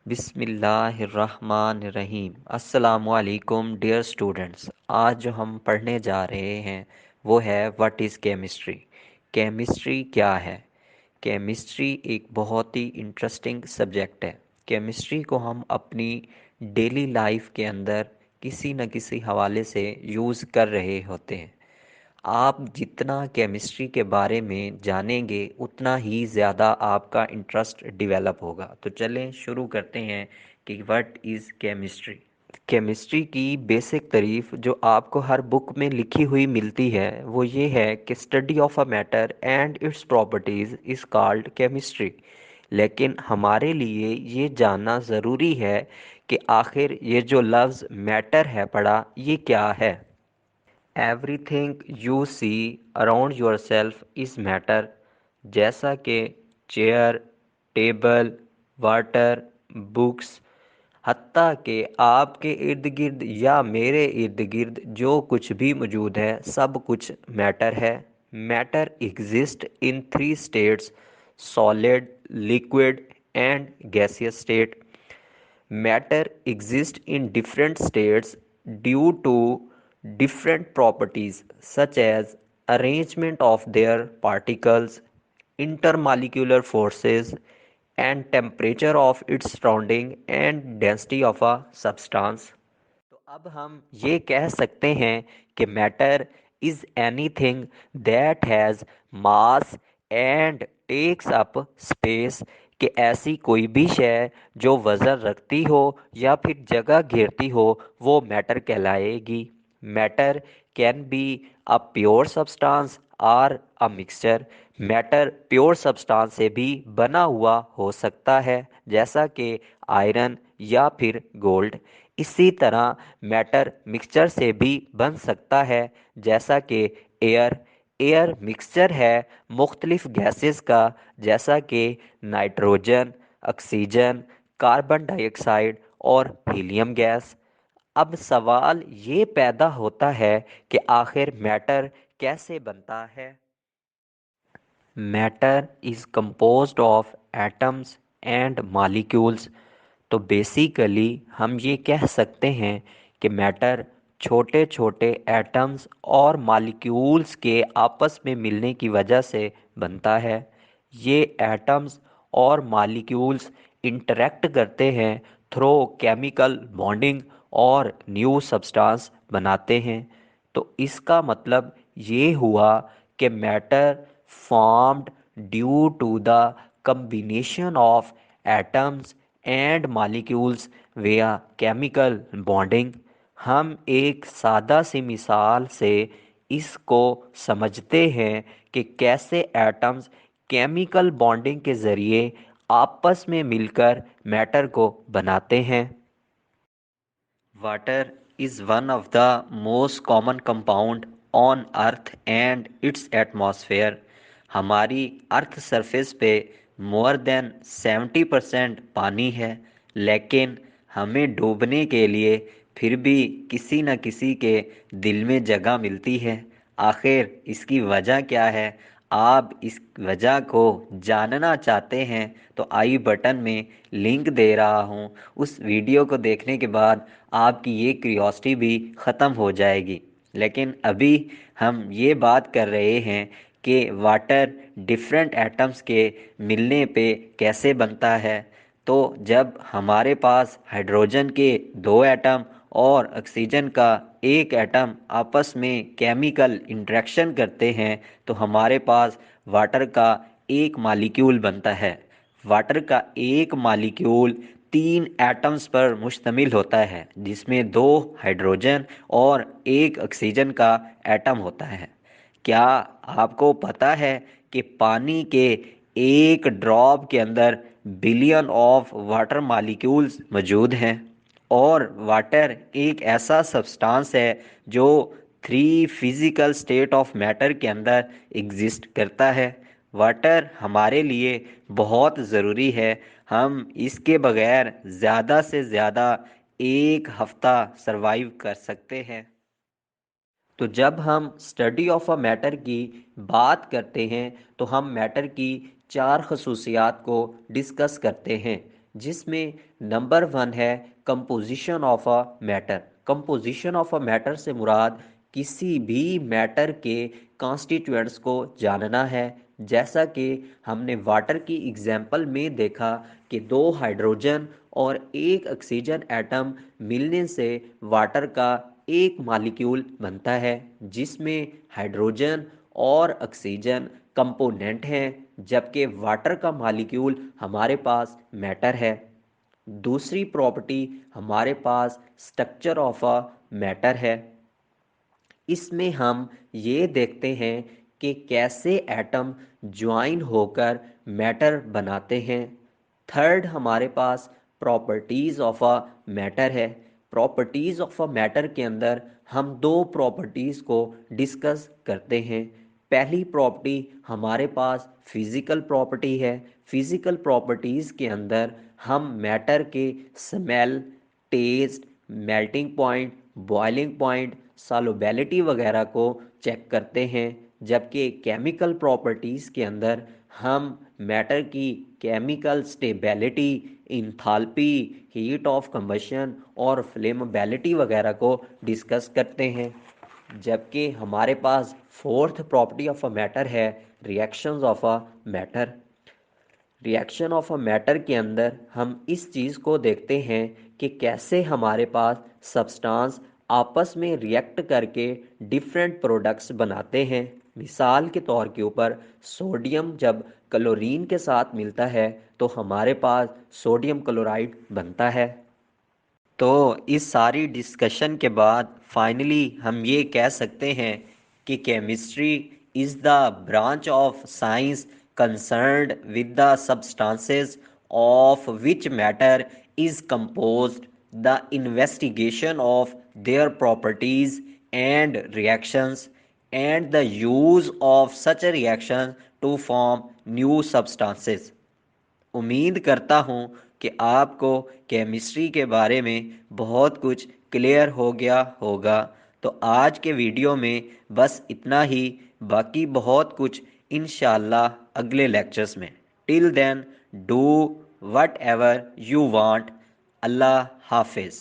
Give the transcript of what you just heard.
बिस्मिल्लाहिर्रहमानिर्रहीम। अस्सलामुअलैकुम dear students. आज जो हम पढ़ने जा रहे हैं वो है व्हाट इज़ केमिस्ट्री। केमिस्ट्री क्या है? केमिस्ट्री एक बहुत ही इंटरेस्टिंग सब्जेक्ट है। केमिस्ट्री को हम अपनी डेली लाइफ के अंदर किसी न किसी हवाले से यूज़ कर रहे होते हैं। आप जितना केमिस्ट्री के बारे में जानेंगे उतना ही ज़्यादा आपका इंटरेस्ट डेवलप होगा। तो चलें शुरू करते हैं कि व्हाट इज़ केमिस्ट्री। केमिस्ट्री की बेसिक तारीफ जो आपको हर बुक में लिखी हुई मिलती है वो ये है कि study of a matter and it's properties is called chemistry. लेकिन हमारे लिए ये जानना ज़रूरी है कि आखिर ये जो लफ्ज़ मैटर है पढ़ा ये क्या है। Everything you see around yourself is matter. जैसा कि चेयर, टेबल, वाटर, बुक्स, हत्ता कि आपके इर्द गिर्द या मेरे इर्द गिर्द जो कुछ भी मौजूद है सब कुछ मैटर है। Matter exist in three states: solid, liquid and gaseous state. Matter exists in different states due to different properties such as arrangement of their particles, intermolecular forces, and temperature of its surrounding and density of a substance. तो अब हम ये कह सकते हैं कि matter is anything that has mass and takes up space, कि ऐसी कोई भी शय जो वज़न रखती हो या फिर जगह घेरती हो वो मैटर कहलाएगी। Matter can be a pure substance और a mixture. Matter pure substance से भी बना हुआ हो सकता है जैसा कि आयरन या फिर गोल्ड। इसी तरह मैटर मिक्सचर से भी बन सकता है जैसा कि एयर। एयर मिक्सचर है मुख्तलिफ गैसेस का जैसा कि नाइट्रोजन, ऑक्सीजन, कार्बन डाइऑक्साइड और हीलियम गैस। अब सवाल ये पैदा होता है कि आखिर मैटर कैसे बनता है। Matter is composed of atoms and molecules. तो बेसिकली हम ये कह सकते हैं कि मैटर छोटे छोटे एटम्स और मॉलिक्यूल्स के आपस में मिलने की वजह से बनता है। ये एटम्स और मॉलिक्यूल्स इंटरेक्ट करते हैं थ्रू केमिकल बॉन्डिंग और न्यू सब्सटेंस बनाते हैं। तो इसका मतलब ये हुआ कि matter formed due to the combination of atoms and molecules via chemical bonding। हम एक सादा सी मिसाल से इसको समझते हैं कि कैसे एटम्स केमिकल बॉन्डिंग के ज़रिए आपस में मिलकर मैटर को बनाते हैं। Water is one of the most common compound on Earth and its atmosphere। हमारी अर्थ सरफेस पे मोर देन 70% पानी है, लेकिन हमें डूबने के लिए फिर भी किसी न किसी के दिल में जगह मिलती है। आखिर इसकी वजह क्या है? आप इस वजह को जानना चाहते हैं तो आई बटन में लिंक दे रहा हूँ। उस वीडियो को देखने के बाद आपकी ये क्यूरियोसिटी भी ख़त्म हो जाएगी। लेकिन अभी हम ये बात कर रहे हैं कि वाटर डिफरेंट एटम्स के मिलने पे कैसे बनता है। तो जब हमारे पास हाइड्रोजन के दो एटम और ऑक्सीजन का एक एटम आपस में केमिकल इंटरेक्शन करते हैं तो हमारे पास वाटर का एक मॉलिक्यूल बनता है। वाटर का एक मॉलिक्यूल तीन एटम्स पर मुश्तमिल होता है जिसमें दो हाइड्रोजन और एक ऑक्सीजन का एटम होता है। क्या आपको पता है कि पानी के एक ड्रॉप के अंदर बिलियन ऑफ वाटर मॉलिक्यूल्स मौजूद हैं? और वाटर एक ऐसा सब्सटेंस है जो three physical state of matter के अंदर एग्जिस्ट करता है। वाटर हमारे लिए बहुत ज़रूरी है। हम इसके बगैर ज़्यादा से ज़्यादा एक हफ्ता सरवाइव कर सकते हैं। तो जब हम स्टडी ऑफ अ मैटर की बात करते हैं तो हम मैटर की चार खसूसियात को डिस्कस करते हैं जिसमें नंबर 1 है composition of a matter. Composition of a matter से मुराद किसी भी मैटर के कॉन्स्टिट्यूएंट्स को जानना है। जैसा कि हमने वाटर की एग्जाम्पल में देखा कि 2 हाइड्रोजन और 1 ऑक्सीजन एटम मिलने से वाटर का एक मॉलिक्यूल बनता है, जिसमें हाइड्रोजन और ऑक्सीजन कंपोनेंट हैं, जबकि वाटर का मॉलिक्यूल हमारे पास मैटर है। दूसरी प्रॉपर्टी हमारे पास स्ट्रक्चर ऑफ अ मैटर है। इसमें हम ये देखते हैं कि कैसे एटम ज्वाइन होकर मैटर बनाते हैं। थर्ड हमारे पास प्रॉपर्टीज़ ऑफ अ मैटर है। प्रॉपर्टीज़ ऑफ अ मैटर के अंदर हम 2 प्रॉपर्टीज़ को डिस्कस करते हैं। पहली प्रॉपर्टी हमारे पास फिज़िकल प्रॉपर्टी है। फिज़िकल प्रॉपर्टीज़ के अंदर हम मैटर के smell, taste, melting point, boiling point, solubility वगैरह को चेक करते हैं। जबकि केमिकल प्रॉपर्टीज़ के अंदर हम मैटर की chemical stability, enthalpy, heat of combustion और फ्लेमेबिलिटी वगैरह को डिस्कस करते हैं। जबकि हमारे पास fourth property of a matter है reactions of a matter. Reaction of a matter के अंदर हम इस चीज़ को देखते हैं कि कैसे हमारे पास सब्सटेंस आपस में रिएक्ट करके डिफरेंट प्रोडक्ट्स बनाते हैं। मिसाल के तौर के ऊपर सोडियम जब क्लोरीन के साथ मिलता है तो हमारे पास सोडियम क्लोराइड बनता है। तो इस सारी डिस्कशन के बाद फाइनली हम ये कह सकते हैं कि chemistry is the branch of science concerned with the substances of which matter is composed, the investigation of their properties and reactions, and the use of such a reaction to form new substances। उम्मीद करता हूँ कि आपको chemistry के बारे में बहुत कुछ क्लियर हो गया होगा। तो आज के वीडियो में बस इतना ही, बाकी बहुत कुछ इंशाल्लाह अगले लेक्चर्स में। Till then do whatever you want. अल्लाह हाफिज़।